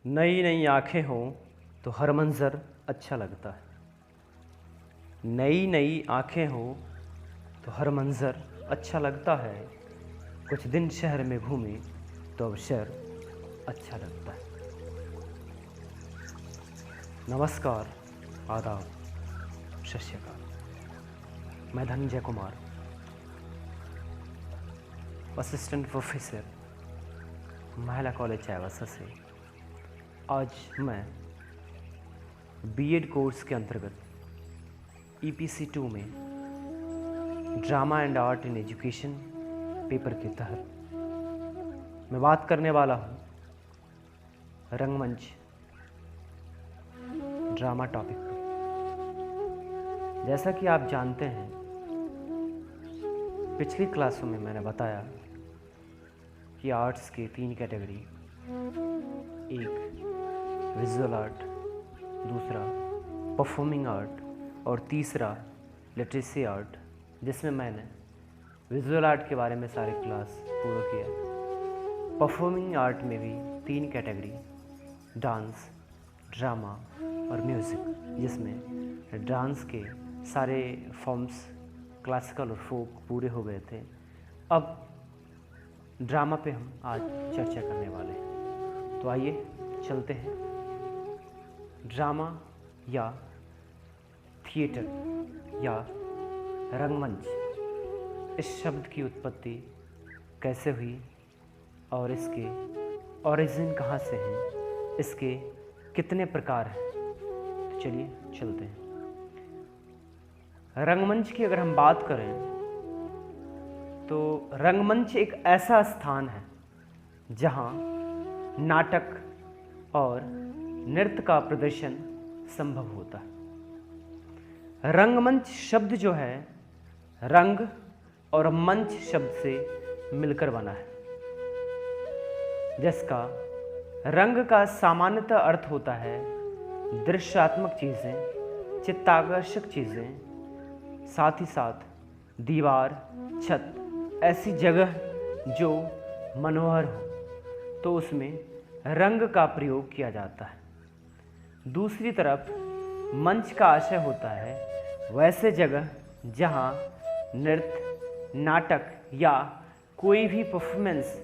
नई नई आँखें हों तो हर मंज़र अच्छा लगता है। नई नई आँखें हों तो हर मंज़र अच्छा लगता है। कुछ दिन शहर में घूमे तो अब शहर अच्छा लगता है। नमस्कार, आदाब, सत श्री अकाल। मैं धनंजय कुमार, असिस्टेंट प्रोफेसर, महिला कॉलेज चाईबासा से आज मैं बीएड कोर्स के अंतर्गत ईपीसी 2 में drama and art in education paper के तहत मैं बात करने वाला हूँ रंगमंच ड्रामा टॉपिक पर। जैसा कि आप जानते हैं, पिछली क्लासों में मैंने बताया कि आर्ट्स के 3 कैटेगरी, एक विजुअल आर्ट, दूसरा परफॉर्मिंग आर्ट और तीसरा लिटरेसी आर्ट, जिसमें मैंने विजुअल आर्ट के बारे में सारे क्लास पूरा किया। परफॉर्मिंग आर्ट में भी 3 कैटेगरी, डांस, ड्रामा और म्यूज़िक, जिसमें डांस के सारे फॉर्म्स क्लासिकल और फोक पूरे हो गए थे। अब ड्रामा पे हम आज चर्चा करने वाले हैं, तो आइए चलते हैं। ड्रामा या थिएटर या रंगमंच, इस शब्द की उत्पत्ति कैसे हुई और इसके ओरिजिन कहाँ से हैं, इसके कितने प्रकार हैं, तो चलिए चलते हैं। रंगमंच की अगर हम बात करें तो रंगमंच एक ऐसा स्थान है जहाँ नाटक और नृत्य का प्रदर्शन संभव होता है। रंगमंच शब्द जो है, रंग और मंच शब्द से मिलकर बना है, जिसका रंग का सामान्यतः अर्थ होता है दृश्यात्मक चीज़ें, चित्ताकर्षक चीज़ें, साथ ही साथ दीवार, छत, ऐसी जगह जो मनोहर हो, तो उसमें रंग का प्रयोग किया जाता है। दूसरी तरफ मंच का आशय होता है वैसे जगह जहाँ नृत्य, नाटक या कोई भी परफॉर्मेंस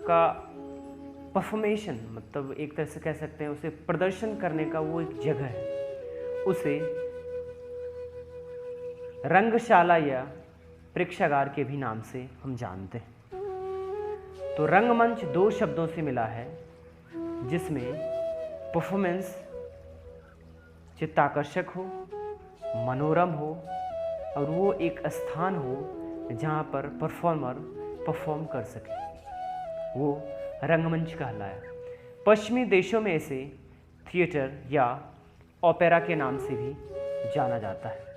का परफॉर्मेशन, मतलब एक तरह से कह सकते हैं उसे प्रदर्शन करने का वो एक जगह है। उसे रंगशाला या प्रेक्षागार के भी नाम से हम जानते हैं। तो रंगमंच 2 शब्दों से मिला है, जिसमें परफॉर्मेंस चित्ताकर्षक हो, मनोरम हो और वो एक स्थान हो जहाँ पर परफॉर्मर परफॉर्म कर सके, वो रंगमंच कहलाया। पश्चिमी देशों में इसे थिएटर या ओपेरा के नाम से भी जाना जाता है।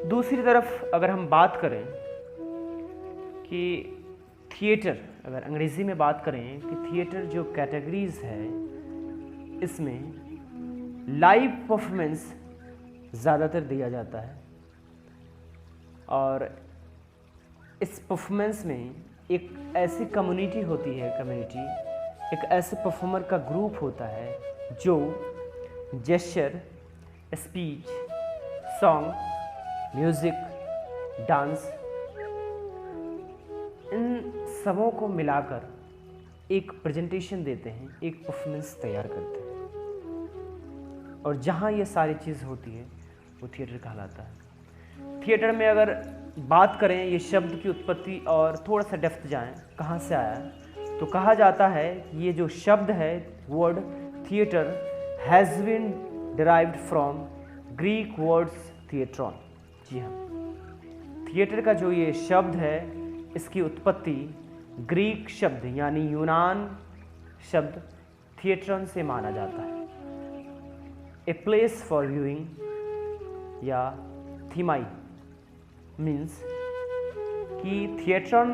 दूसरी तरफ अगर हम बात करें कि थिएटर, अगर अंग्रेज़ी में बात करें कि थिएटर जो कैटेगरीज है, इसमें लाइव परफॉर्मेंस ज़्यादातर दिया जाता है और इस परफॉर्मेंस में एक ऐसी कम्युनिटी होती है, एक ऐसे परफॉर्मर का ग्रुप होता है जो gesture, speech, song, music, dance, इन सबों को मिलाकर एक प्रेजेंटेशन देते हैं, एक परफॉर्मेंस तैयार करते हैं। और जहाँ ये सारी चीज़ होती है वो थिएटर कहलाता है। थिएटर में अगर बात करें ये शब्द की उत्पत्ति और थोड़ा सा डेप्थ जाएं कहाँ से आया है, तो कहा जाता है कि ये जो शब्द है, word theatre, has been derived from Greek words theatron. जी हाँ, थिएटर का जो ये शब्द है, इसकी उत्पत्ति ग्रीक शब्द यानी यूनान शब्द थिएट्रॉन से माना जाता है। ए प्लेस फॉर व्यूइंग या थीमाई मीन्स कि थिएट्रॉन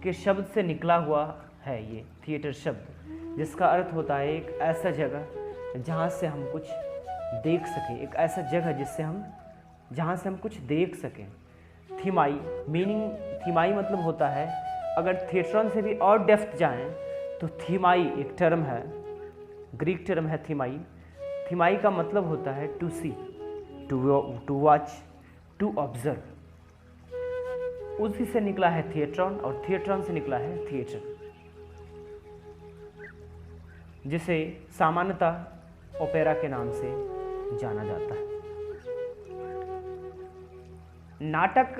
के शब्द से निकला हुआ है ये थिएटर शब्द, जिसका अर्थ होता है एक ऐसा जगह जहाँ से हम कुछ देख सकें, एक ऐसा जगह जहाँ से हम कुछ देख सकें। थीमाई मतलब होता है अगर थिएट्रॉन से भी और डेप्थ जाएं तो थीमाई एक टर्म है, ग्रीक टर्म है थीमाई। थीमाई का मतलब होता है to see, to watch, to observe. उसी से निकला है थिएट्रॉन और थिएट्रॉन से निकला है थिएटर, जिसे सामान्यतः ओपेरा के नाम से जाना जाता है। नाटक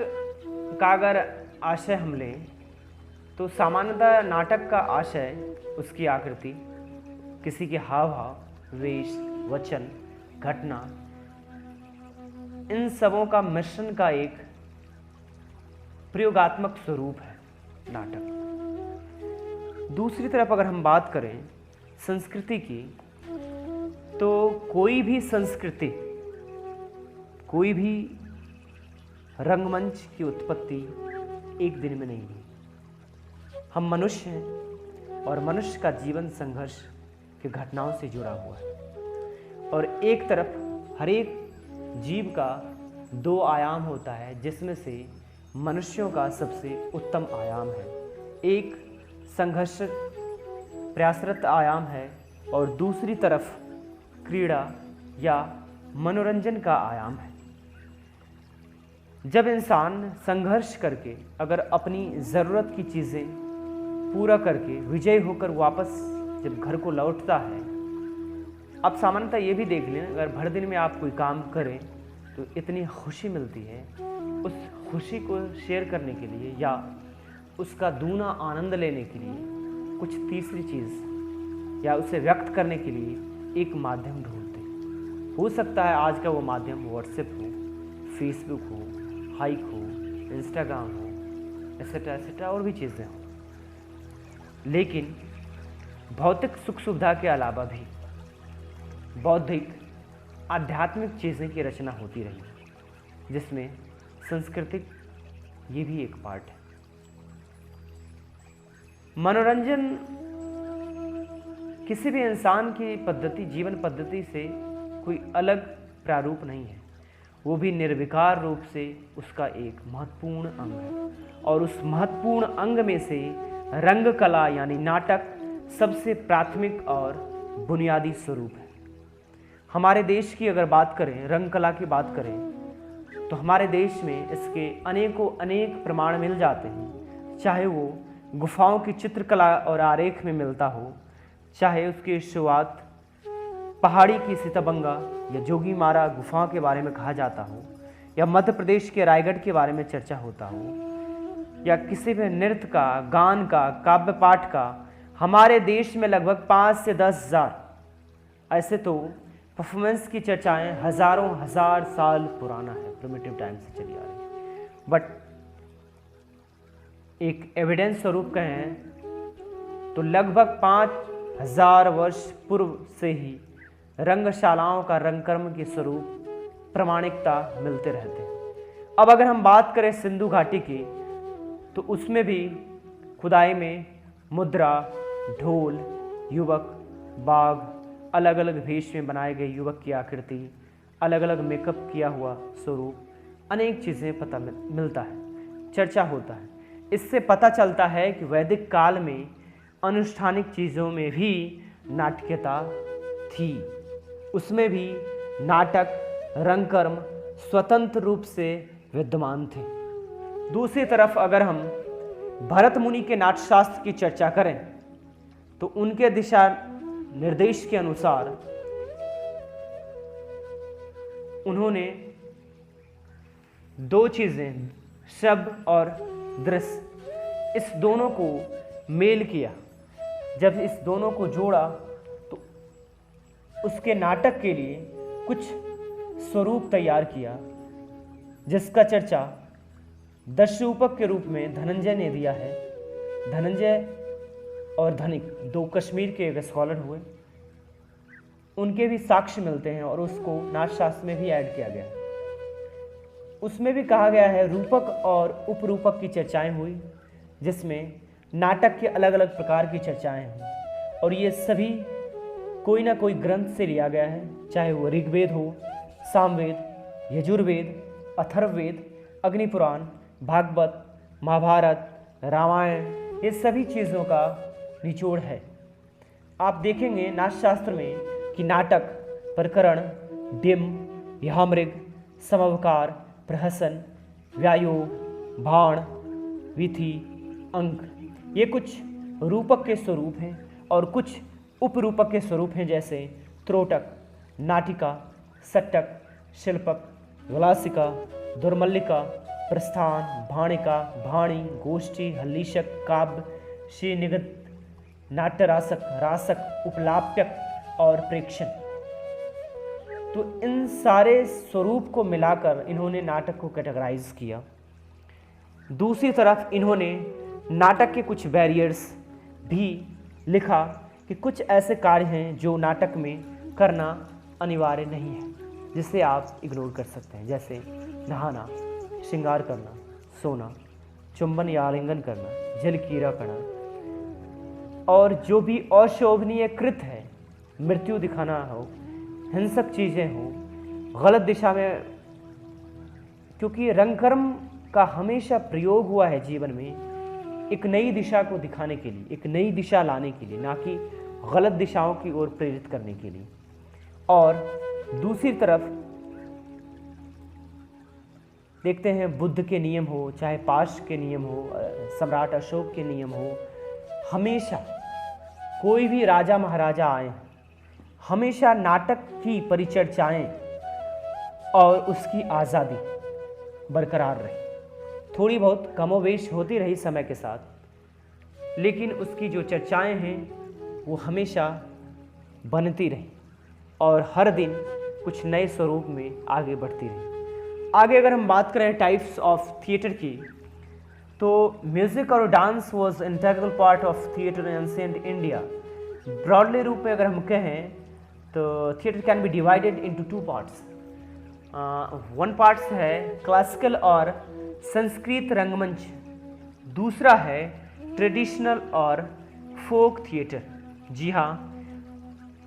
का अगर आशय हम लें तो सामान्यतः नाटक का आशय, उसकी आकृति, किसी के हाव भाव, वेश, वचन, घटना, इन सबों का मिश्रण का एक प्रयोगात्मक स्वरूप है नाटक। दूसरी तरफ अगर हम बात करें संस्कृति की, तो कोई भी संस्कृति, कोई भी रंगमंच की उत्पत्ति एक दिन में नहीं हुई। हम मनुष्य हैं और मनुष्य का जीवन संघर्ष की घटनाओं से जुड़ा हुआ है। और एक तरफ हर एक जीव का दो आयाम होता है, जिसमें से मनुष्यों का सबसे उत्तम आयाम है। एक संघर्ष प्रयासरत आयाम है और दूसरी तरफ क्रीड़ा या मनोरंजन का आयाम है। जब इंसान संघर्ष करके अगर अपनी ज़रूरत की चीज़ें पूरा करके विजयी होकर वापस जब घर को लौटता है, आप सामान्यतः ये भी देख लें, अगर भर दिन में आप कोई काम करें तो इतनी खुशी मिलती है, उस खुशी को शेयर करने के लिए या उसका दूना आनंद लेने के लिए कुछ तीसरी चीज़ या उसे व्यक्त करने के लिए एक माध्यम ढूंढते हैं। हो सकता है आज का वो माध्यम व्हाट्सएप हो, फेसबुक हो, हाइक हो, इंस्टाग्राम हो, एसेट्रा एसेट्रा और भी चीज़ें हों। लेकिन भौतिक सुख सुविधा के अलावा भी बौद्धिक आध्यात्मिक चीज़ें की रचना होती रही, जिसमें सांस्कृतिक ये भी एक पार्ट है। मनोरंजन किसी भी इंसान की पद्धति, जीवन पद्धति से कोई अलग प्रारूप नहीं है, वो भी निर्विकार रूप से उसका एक महत्वपूर्ण अंग है। और उस महत्वपूर्ण अंग में से रंग कला यानी नाटक सबसे प्राथमिक और बुनियादी स्वरूप है। हमारे देश की अगर बात करें, रंग कला की बात करें, तो हमारे देश में इसके अनेक प्रमाण मिल जाते हैं। चाहे वो गुफाओं की चित्रकला और आरेख में मिलता हो, चाहे उसकी शुरुआत पहाड़ी की सीताबंगा या जोगीमारा गुफाओं के बारे में कहा जाता हो, या मध्य प्रदेश के रायगढ़ के बारे में चर्चा होता हो, या किसी भी नृत्य का, गान का, काव्य पाठ का। हमारे देश में लगभग 5 से 10 हज़ार ऐसे तो परफॉर्मेंस की चर्चाएं हज़ारों हजार साल पुराना है, प्रिमिटिव टाइम से चली आ रही है। बट एक एविडेंस स्वरूप कहें तो लगभग 5000 वर्ष पूर्व से ही रंगशालाओं का रंगकर्म के स्वरूप प्रामाणिकता मिलते रहते हैं। अब अगर हम बात करें सिंधु घाटी की, तो उसमें भी खुदाई में मुद्रा, ढोल, युवक, बाघ, अलग अलग भेष में बनाए गए युवक की आकृति, अलग अलग मेकअप किया हुआ स्वरूप, अनेक चीज़ें पता मिलता है, चर्चा होता है। इससे पता चलता है कि वैदिक काल में अनुष्ठानिक चीज़ों में भी नाट्यता थी, उसमें भी नाटक, रंगकर्म स्वतंत्र रूप से विद्यमान थे। दूसरी तरफ अगर हम भरत मुनि के नाट्यशास्त्र की चर्चा करें, तो उनके दिशा निर्देश के अनुसार उन्होंने दो चीज़ें, शब्द और दृश्य, इस दोनों को मेल किया। जब इस दोनों को जोड़ा तो उसके नाटक के लिए कुछ स्वरूप तैयार किया, जिसका चर्चा दशरूपक के रूप में धनंजय ने दिया है। धनंजय और धनिक दो कश्मीर के एक स्कॉलर हुए, उनके भी साक्ष्य मिलते हैं और उसको नाट्यशास्त्र में भी ऐड किया गया। उसमें भी कहा गया है रूपक और उपरूपक की चर्चाएं हुई, जिसमें नाटक के अलग अलग प्रकार की चर्चाएं हुई, और ये सभी कोई ना कोई ग्रंथ से लिया गया है, चाहे वो ऋग्वेद हो, सामवेद, यजुर्वेद, अथर्ववेद, अग्निपुराण, भागवत, महाभारत, रामायण, ये सभी चीज़ों का निचोड़ है। आप देखेंगे नाट्यशास्त्र में कि नाटक, प्रकरण, डिम, यामृग, समवकार, प्रहसन, व्यायोग, भाण, विधि, अंक, ये कुछ रूपक के स्वरूप हैं और कुछ उपरूपक के स्वरूप हैं, जैसे त्रोटक, नाटिका, सट्टक, शिल्पक, विलासिका, दुर्मल्लिका, प्रस्थान, भाणिका, भाणी, गोष्ठी, हल्लीशक, काव्य, श्रीनिगत, नाट्यरासक, रासक, उपलाप्यक और प्रेक्षण। तो इन सारे स्वरूप को मिलाकर इन्होंने नाटक को कैटेगराइज किया। दूसरी तरफ इन्होंने नाटक के कुछ बैरियर्स भी लिखा कि कुछ ऐसे कार्य हैं जो नाटक में करना अनिवार्य नहीं है, जिसे आप इग्नोर कर सकते हैं, जैसे नहाना, श्रृंगार करना, सोना, चुंबन या आलिंगन करना, जल क्रीड़ा करना, और जो भी अशोभनीय कृत है, मृत्यु दिखाना हो, हिंसक चीज़ें हो, गलत दिशा में, क्योंकि रंगकर्म का हमेशा प्रयोग हुआ है जीवन में एक नई दिशा को दिखाने के लिए, एक नई दिशा लाने के लिए, ना कि गलत दिशाओं की ओर प्रेरित करने के लिए। और दूसरी तरफ देखते हैं बुद्ध के नियम हो, चाहे पाश के नियम हो, सम्राट अशोक के नियम हो, हमेशा कोई भी राजा महाराजा आए, हमेशा नाटक की परिचर्चाएं और उसकी आज़ादी बरकरार रही। थोड़ी बहुत कमोवेश होती रही समय के साथ, लेकिन उसकी जो चर्चाएं हैं वो हमेशा बनती रही और हर दिन कुछ नए स्वरूप में आगे बढ़ती रही। आगे अगर हम बात करें टाइप्स ऑफ थिएटर की, तो म्यूज़िक और dance was integral part of theatre in ancient India. Broadly रूप में अगर हम कहें तो theatre can be divided into two parts. One parts है क्लासिकल और संस्कृत रंगमंच, दूसरा है ट्रेडिशनल और फोक थिएटर। जी हाँ,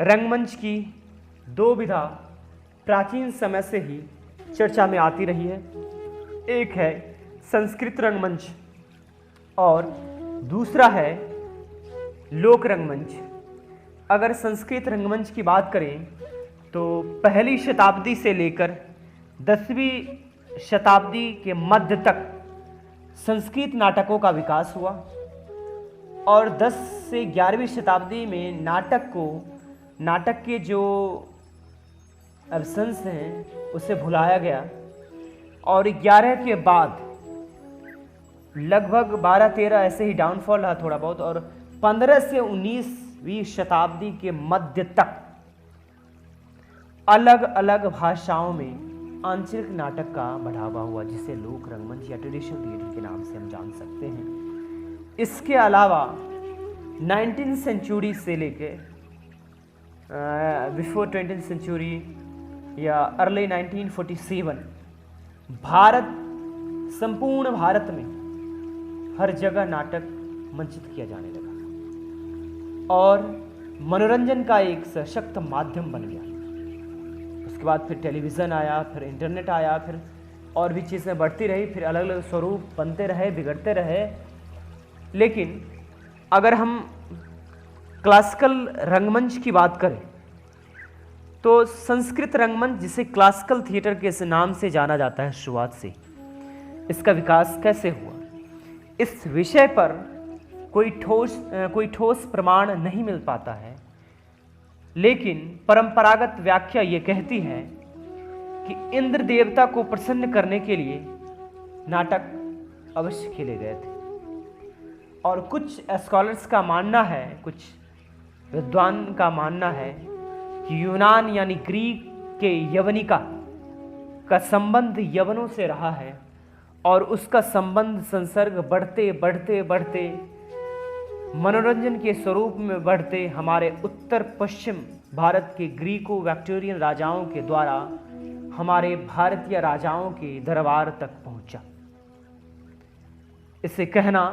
रंगमंच की दो विधा प्राचीन समय से ही चर्चा में आती रही है। एक है संस्कृत रंगमंच और दूसरा है लोक रंगमंच। अगर संस्कृत रंगमंच की बात करें तो पहली शताब्दी से लेकर 10वीं शताब्दी के मध्य तक संस्कृत नाटकों का विकास हुआ और 10 से 11वीं शताब्दी में नाटक के जो एब्सेंस हैं उसे भुलाया गया और 11 के बाद लगभग 12-13 ऐसे ही डाउनफॉल रहा थोड़ा बहुत, और 15 से 19वीं शताब्दी के मध्य तक अलग अलग भाषाओं में आंचलिक नाटक का बढ़ावा हुआ, जिसे लोक रंगमंच या ट्रेडिशनल थिएटर के नाम से हम जान सकते हैं। इसके अलावा 19th सेंचुरी से लेके बिफोर 20th सेंचुरी या अर्ली 1947 संपूर्ण भारत में हर जगह नाटक मंचित किया जाने लगा और मनोरंजन का एक सशक्त माध्यम बन गया। उसके बाद फिर टेलीविज़न आया, फिर इंटरनेट आया, फिर और भी चीज़ें बढ़ती रही, फिर अलग अलग स्वरूप बनते रहे, बिगड़ते रहे। लेकिन अगर हम क्लासिकल रंगमंच की बात करें तो संस्कृत रंगमंच, जिसे क्लासिकल थिएटर के नाम से जाना जाता है शुरुआत से, इसका विकास कैसे हुआ, इस विषय पर कोई ठोस प्रमाण नहीं मिल पाता है। लेकिन परंपरागत व्याख्या ये कहती है कि इंद्र देवता को प्रसन्न करने के लिए नाटक अवश्य खेले गए थे। और कुछ स्कॉलर्स का मानना है, कुछ विद्वान का मानना है कि यूनान यानी ग्रीक के यवनिका का संबंध यवनों से रहा है और उसका संबंध संसर्ग बढ़ते बढ़ते बढ़ते मनोरंजन के स्वरूप में बढ़ते हमारे उत्तर पश्चिम भारत के ग्रीको विक्टोरियन राजाओं के द्वारा हमारे भारतीय राजाओं के दरबार तक पहुंचा। इसे कहना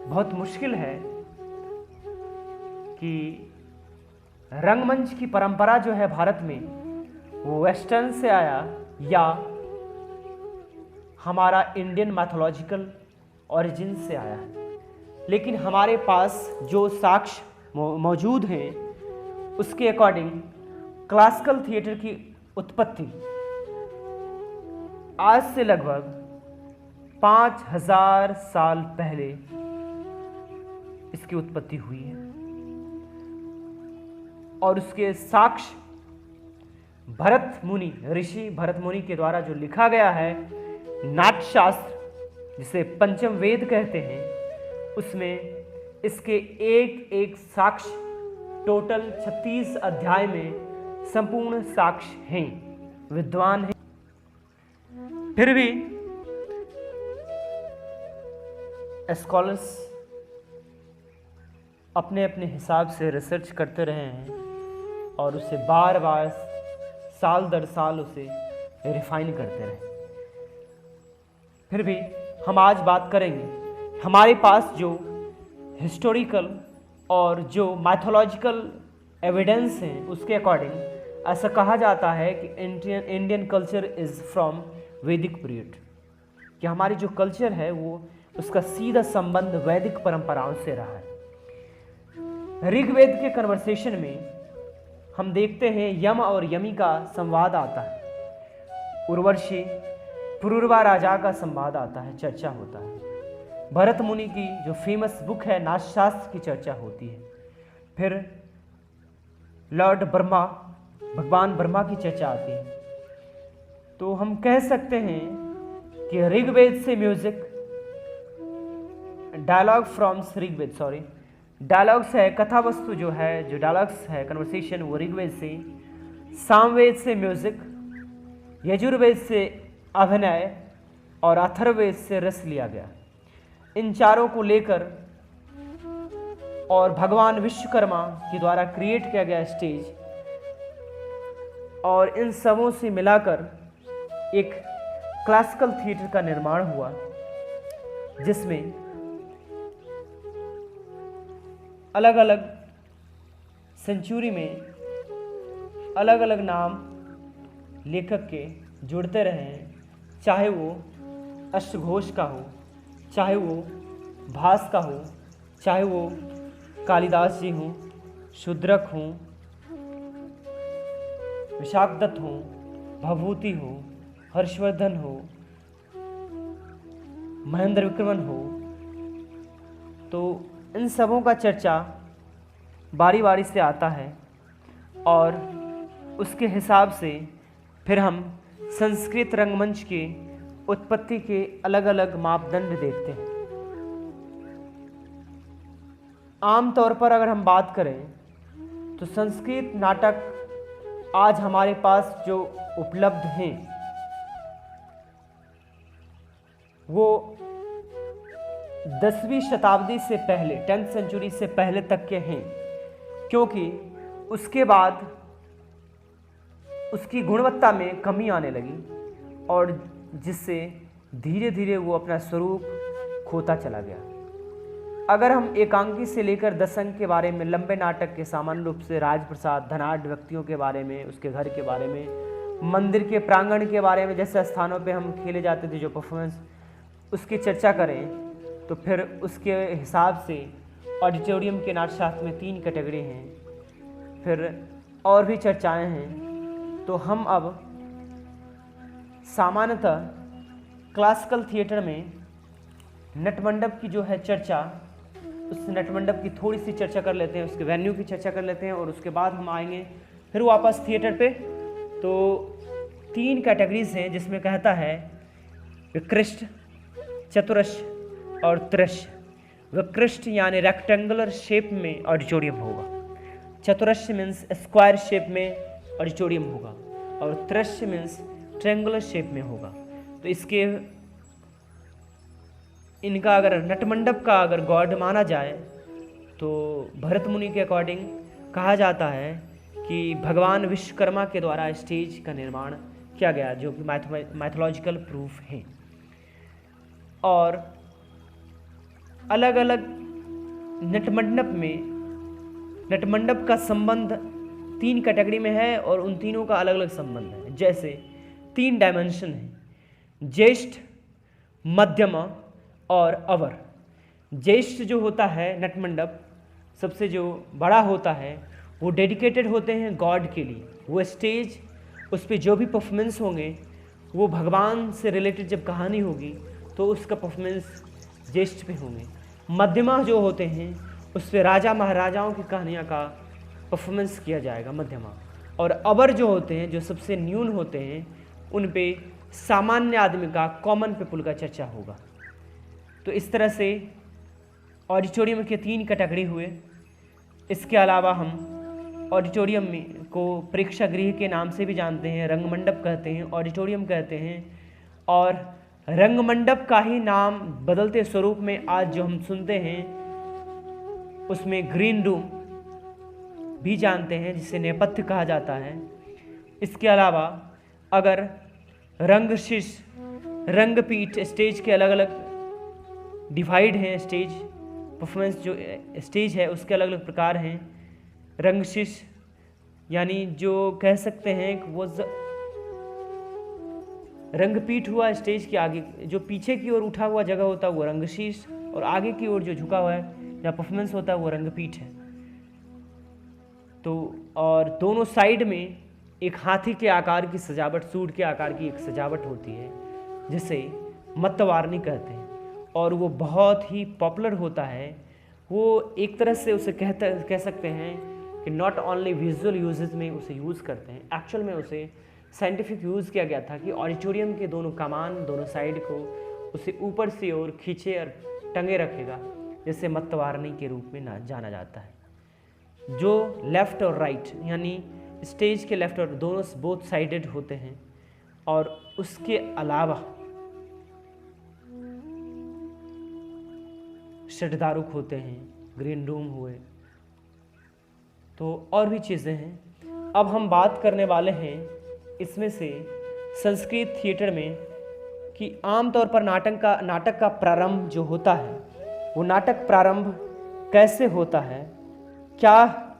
बहुत मुश्किल है कि रंगमंच की परंपरा जो है भारत में वो वेस्टर्न से आया या हमारा इंडियन मैथोलॉजिकल ओरिजिन से आया है, लेकिन हमारे पास जो साक्ष्य मौजूद हैं उसके अकॉर्डिंग क्लासिकल थिएटर की उत्पत्ति आज से लगभग 5000 साल पहले इसकी उत्पत्ति हुई है। और उसके साक्ष्य भरत मुनि, ऋषि भरत मुनि के द्वारा जो लिखा गया है नाट्यशास्त्र, जिसे पंचम वेद कहते हैं, उसमें इसके एक एक साक्ष्य टोटल 36 अध्याय में संपूर्ण साक्ष्य हैं, विद्वान हैं। फिर भी स्कॉलर्स अपने अपने हिसाब से रिसर्च करते रहे हैं और उसे बार बार साल दर साल उसे रिफाइन करते रहे। फिर भी हम आज बात करेंगे हमारे पास जो हिस्टोरिकल और जो मैथोलॉजिकल एविडेंस हैं उसके अकॉर्डिंग ऐसा कहा जाता है कि इंडियन कल्चर इज़ फ्रॉम वैदिक पीरियड, कि हमारी जो कल्चर है वो उसका सीधा संबंध वैदिक परंपराओं से रहा है। ऋग्वेद के कन्वर्सेशन में हम देखते हैं यम और यमी का संवाद आता है, उर्वशी पुरुरवा राजा का संवाद आता है, चर्चा होता है। भरत मुनि की जो फेमस बुक है नाट्यशास्त्र की चर्चा होती है। फिर लॉर्ड ब्रह्मा, भगवान ब्रह्मा की चर्चा आती है। तो हम कह सकते हैं कि ऋग्वेद से music, dialogue from Rigveda, dialogues है, कथा वस्तु जो है, जो डायलॉग्स है, कन्वर्सेशन, वो ऋग्वेद से, सामवेद से म्यूजिक, यजुर्वेद से अभिनय और अथर्ववेद से रस लिया गया। इन चारों को लेकर और भगवान विश्वकर्मा के द्वारा क्रिएट किया गया स्टेज, और इन सबों से मिलाकर एक क्लासिकल थिएटर का निर्माण हुआ, जिसमें अलग अलग सेंचुरी में अलग अलग नाम लेखक के जुड़ते रहे हैं, चाहे वो अष्टघोष का हो, चाहे वो भास का हो, चाहे वो कालिदास जी हों, शूद्रक हों, विशाखदत्त हों, भभूति हो, हर्षवर्धन हो, महेंद्र विक्रमन हो। तो इन सबों का चर्चा बारी बारी से आता है और उसके हिसाब से फिर हम संस्कृत रंगमंच के उत्पत्ति के अलग अलग मापदंड देखते हैं। आमतौर पर अगर हम बात करें तो संस्कृत नाटक आज हमारे पास जो उपलब्ध हैं वो 10वीं शताब्दी से पहले, 10th सेंचुरी से पहले तक के हैं, क्योंकि उसके बाद उसकी गुणवत्ता में कमी आने लगी और जिससे धीरे धीरे वो अपना स्वरूप खोता चला गया। अगर हम एकांकी से लेकर 10 अंक के बारे में, लंबे नाटक के सामान्य रूप से राजप्रसाद, धनाढ़ व्यक्तियों के बारे में, उसके घर के बारे में, मंदिर के प्रांगण के बारे में, जैसे स्थानों पे हम खेले जाते थे जो परफॉर्मेंस, उसकी चर्चा करें तो फिर उसके हिसाब से ऑडिटोरियम के नाट्यशास्त्र में 3 कैटेगरी हैं, फिर और भी चर्चाएं हैं। तो हम अब सामान्यतः क्लासिकल थिएटर में नटमंडप की जो है चर्चा, उस नटमंडप की थोड़ी सी चर्चा कर लेते हैं, उसके वेन्यू की चर्चा कर लेते हैं और उसके बाद हम आएंगे फिर वापस थिएटर पे। तो 3 कैटेगरीज हैं जिसमें कहता है विकृष्ट, चतुरश्र और त्रिश्र। विकृष्ट यानी रेक्टेंगुलर शेप में ऑडिटोरियम होगा, चतुरश्र मीन्स स्क्वायर शेप में ऑडिटोरियम होगा और त्रिश्र मीन्स ट्रायंगुलर शेप में होगा। तो इसके इनका अगर नटमंडप का अगर गॉड माना जाए तो भरत मुनि के अकॉर्डिंग कहा जाता है कि भगवान विश्वकर्मा के द्वारा स्टेज का निर्माण किया गया, जो कि मैथोलॉजिकल प्रूफ है। और अलग अलग नटमंडप का संबंध 3 कैटेगरी में है और उन तीनों का अलग अलग संबंध है। जैसे 3 डायमेंशन है, ज्येष्ठ, मध्यमा और अवर। ज्येष्ठ जो होता है नटमंडप सबसे जो बड़ा होता है वो डेडिकेटेड होते हैं गॉड के लिए। वो स्टेज उस पर जो भी परफॉर्मेंस होंगे वो भगवान से रिलेटेड जब कहानी होगी तो उसका परफॉर्मेंस ज्येष्ठ पे होंगे। मध्यमा जो होते हैं उस पर राजा महाराजाओं की कहानियाँ का परफॉर्मेंस किया जाएगा मध्यमा। और अवर जो होते हैं जो सबसे न्यून होते हैं उन पे सामान्य आदमी का कॉमन पीपल का चर्चा होगा। तो इस तरह से ऑडिटोरियम के 3 कैटेगरी हुए। इसके अलावा हम ऑडिटोरियम में को प्रेक्षागृह के नाम से भी जानते हैं, रंगमंडप कहते हैं, ऑडिटोरियम कहते हैं। और रंगमंडप का ही नाम बदलते स्वरूप में आज जो हम सुनते हैं उसमें ग्रीन रूम भी जानते हैं जिसे नेपथ्य कहा जाता है। इसके अलावा अगर रंगशीर्ष, रंगपीठ, स्टेज के अलग अलग डिवाइड हैं। स्टेज परफॉर्मेंस जो स्टेज है उसके अलग अलग प्रकार हैं। रंगशीर्ष यानी जो कह सकते हैं कि वो रंगपीठ हुआ स्टेज के आगे, जो पीछे की ओर उठा हुआ जगह होता है वो रंगशीर्ष, और आगे की ओर जो झुका हुआ है जहाँ परफॉर्मेंस होता है वो रंगपीठ है। तो और दोनों साइड में एक हाथी के आकार की सजावट, सूंड के आकार की एक सजावट होती है जिसे मतवारनी कहते हैं। और वो बहुत ही पॉपुलर होता है। वो एक तरह से उसे कह सकते हैं कि नॉट ओनली विजुअल यूजेस में उसे यूज़ करते हैं, एक्चुअल में उसे साइंटिफिक यूज़ किया गया था कि ऑडिटोरियम के दोनों कमान, दोनों साइड को उसे ऊपर से और खींचे और टंगे रखेगा, जिसे मतवारनी के रूप में जाना जाता है। जो लेफ़्ट और राइट यानी स्टेज के लेफ़्ट और दोनों बोथ साइडेड होते हैं। और उसके अलावा षड्दारुक होते हैं, ग्रीन रूम हुए, तो और भी चीज़ें हैं। अब हम बात करने वाले हैं इसमें से संस्कृत थिएटर में कि आमतौर पर नाटक का प्रारंभ जो होता है वो नाटक प्रारंभ कैसे होता है, क्या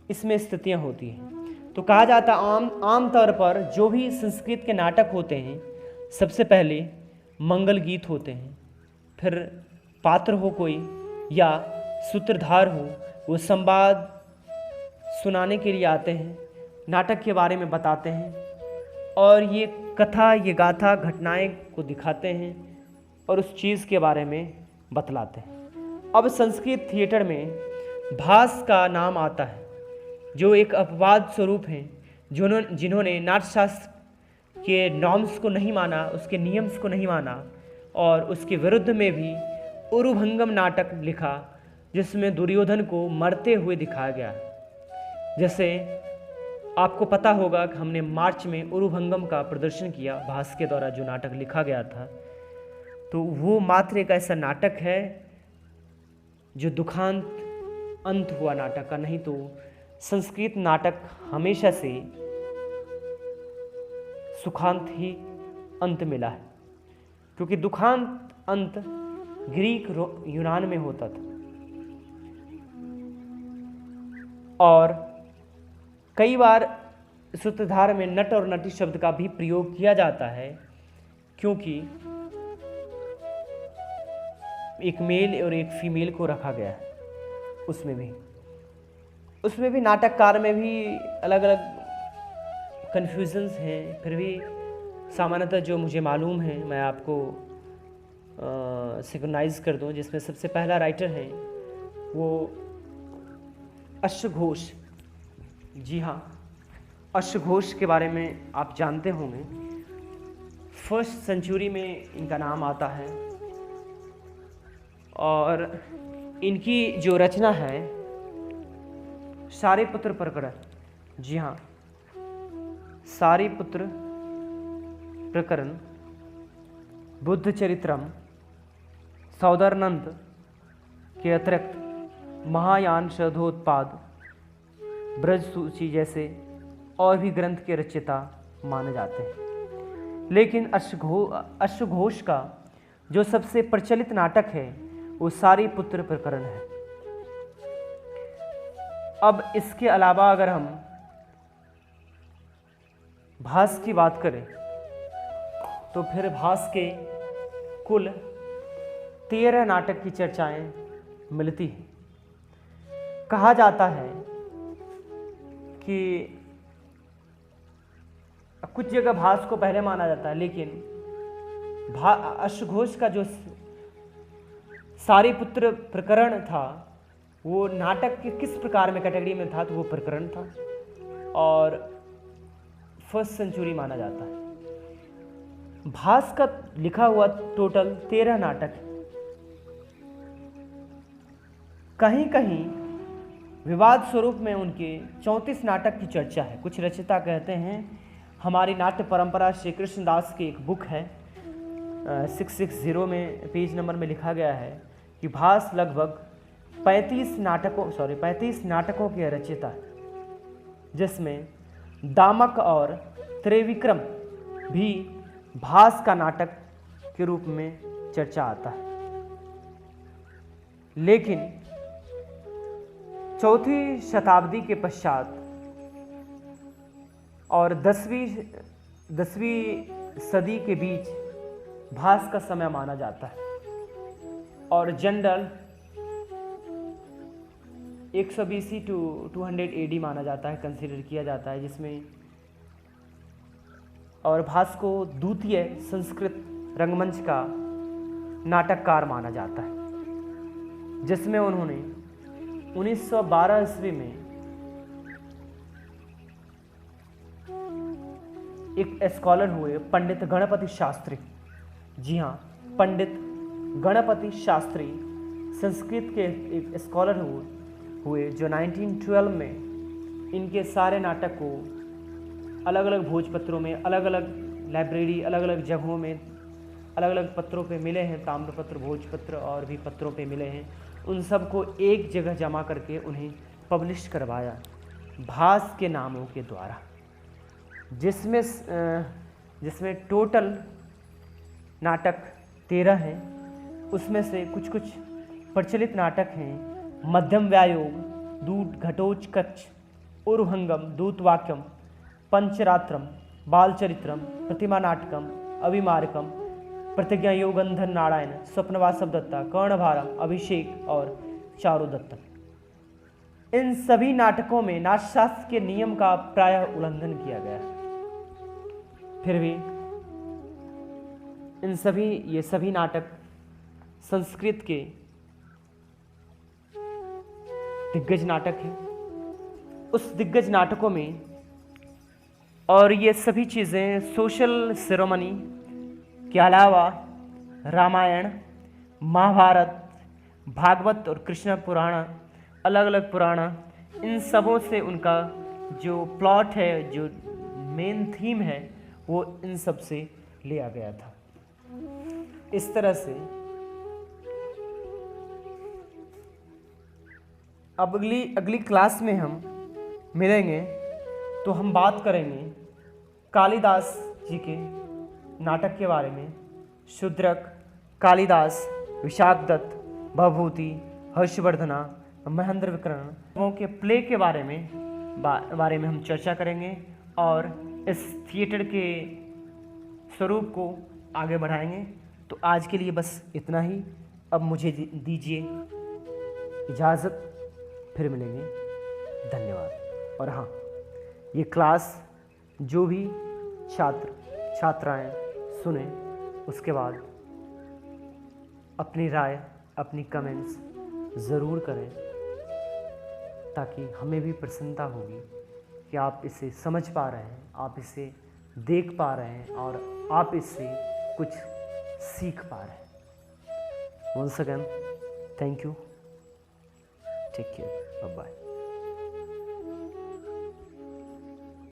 इसमें स्थितियाँ होती हैं। तो कहा जाता आमतौर पर जो भी संस्कृत के नाटक होते हैं सबसे पहले मंगल गीत होते हैं, फिर पात्र हो कोई या सूत्रधार हो, वो संवाद सुनाने के लिए आते हैं, नाटक के बारे में बताते हैं और ये कथा, ये गाथा, घटनाएं को दिखाते हैं और उस चीज़ के बारे में बतलाते हैं। अब संस्कृत थिएटर में भास का नाम आता है जो एक अपवाद स्वरूप हैं, जिन्होंने नाट्यशास्त्र के नॉर्म्स को नहीं माना, उसके नियम्स को नहीं माना और उसके विरुद्ध में भी उरुभंगम नाटक लिखा जिसमें दुर्योधन को मरते हुए दिखाया गया। जैसे आपको पता होगा कि हमने मार्च में उरुभंगम का प्रदर्शन किया, भास के द्वारा जो नाटक लिखा गया था। तो वो मात्र एक ऐसा नाटक है जो दुखांत अंत हुआ नाटक का, नहीं तो संस्कृत नाटक हमेशा से सुखांत ही अंत मिला है, क्योंकि दुखांत अंत ग्रीक यूनान में होता था। और कई बार सूत्रधार में नट और नटी शब्द का भी प्रयोग किया जाता है, क्योंकि एक मेल और एक फीमेल को रखा गया है। उसमें भी नाटककार में भी अलग अलग कन्फ्यूजन्स हैं, फिर भी सामान्यतः जो मुझे मालूम है मैं आपको सिंक्रोनाइज कर दूं। जिसमें सबसे पहला राइटर है वो अश्वघोष। जी हाँ, अश्वघोष के बारे में आप जानते होंगे। 1st सेंचुरी में इनका नाम आता है और इनकी जो रचना है सारिपुत्र प्रकरण। जी हाँ, सारिपुत्र प्रकरण, बुद्ध चरित्रम, सौदरनंद के अतिरिक्त महायान शोधोत्पाद, ब्रज सूची जैसे और भी ग्रंथ के रचयिता माने जाते हैं। लेकिन अश्वघोष का जो सबसे प्रचलित नाटक है वो सारिपुत्र प्रकरण है। अब इसके अलावा अगर हम भास की बात करें तो फिर भास के कुल 13 नाटक की चर्चाएं मिलती हैं। कहा जाता है कि कुछ जगह भास को पहले माना जाता है, लेकिन अश्वघोष का जो सारीपुत्र प्रकरण था वो नाटक के किस प्रकार में कैटेगरी में था, तो वो प्रकरण था और फर्स्ट सेंचुरी माना जाता है। भास का लिखा हुआ टोटल 13 नाटक है। कहीं कहीं विवाद स्वरूप में उनके 34 नाटक की चर्चा है। कुछ रचयिता कहते हैं, हमारी नाट्य परंपरा श्री कृष्णदास की एक बुक है 660 में पेज नंबर में लिखा गया है कि भास लगभग 35 नाटकों के रचयिता है, जिसमें दामक और त्रिविक्रम भी भास का नाटक के रूप में चर्चा आता है। लेकिन 4वीं शताब्दी के पश्चात और 10वीं सदी के बीच भास का समय माना जाता है और जनरल 120 टू 200 AD माना जाता है, कंसीडर किया जाता है, जिसमें और भास को द्वितीय संस्कृत रंगमंच का नाटककार माना जाता है, जिसमें उन्होंने 1912 ईस्वी में एक स्कॉलर हुए पंडित गणपति शास्त्री। जी हाँ, पंडित गणपति शास्त्री संस्कृत के एक स्कॉलर हुए जो 1912 में इनके सारे नाटक को अलग अलग भोजपत्रों में, अलग अलग लाइब्रेरी, अलग अलग जगहों में, अलग अलग पत्रों पे मिले हैं, ताम्रपत्र, भोजपत्र और भी पत्रों पे मिले हैं। उन सबको एक जगह जमा करके उन्हें पब्लिश करवाया भास के नामों के द्वारा, जिसमें टोटल नाटक 13 हैं। उसमें से कुछ कुछ प्रचलित नाटक हैं मध्यम व्यायोग, दूत घटोत्कच, उर्वहंगम, दूतवाक्यम, पंचरात्रम, बालचरित्रम, प्रतिमा नाटकम, अभिमारकम, प्रतिज्ञा योगंधर नारायण, स्वप्नवासव दत्ता, कर्णभारम, अभिषेक और चारुदत्ता। इन सभी नाटकों में नाट्यशास्त्र के नियम का प्रायः उल्लंघन किया गया है। फिर भी ये सभी नाटक संस्कृत के दिग्गज नाटक हैं। उस दिग्गज नाटकों में और ये सभी चीज़ें सोशल सेरेमनी के अलावा रामायण, महाभारत, भागवत और कृष्ण पुराण, अलग अलग पुराण, इन सबों से उनका जो प्लॉट है, जो मेन थीम है, वो इन सब से लिया गया था। इस तरह से अब अगली क्लास में हम मिलेंगे तो हम बात करेंगे कालिदास जी के नाटक के बारे में। शूद्रक, कालिदास, विशाखदत्त, भवभूति, हर्षवर्धना, महेंद्र विकर्ण के प्ले के बारे में हम चर्चा करेंगे और इस थिएटर के स्वरूप को आगे बढ़ाएंगे। तो आज के लिए बस इतना ही। अब मुझे दीजिए इजाज़त, फिर मिलेंगे। धन्यवाद। और हाँ, ये क्लास जो भी छात्राएं सुने, उसके बाद अपनी राय, अपनी कमेंट्स ज़रूर करें, ताकि हमें भी प्रसन्नता होगी कि आप इसे समझ पा रहे हैं, आप इसे देख पा रहे हैं और आप इससे कुछ सीख पा रहे हैं। Once again, thank you. Take care. Bye-bye.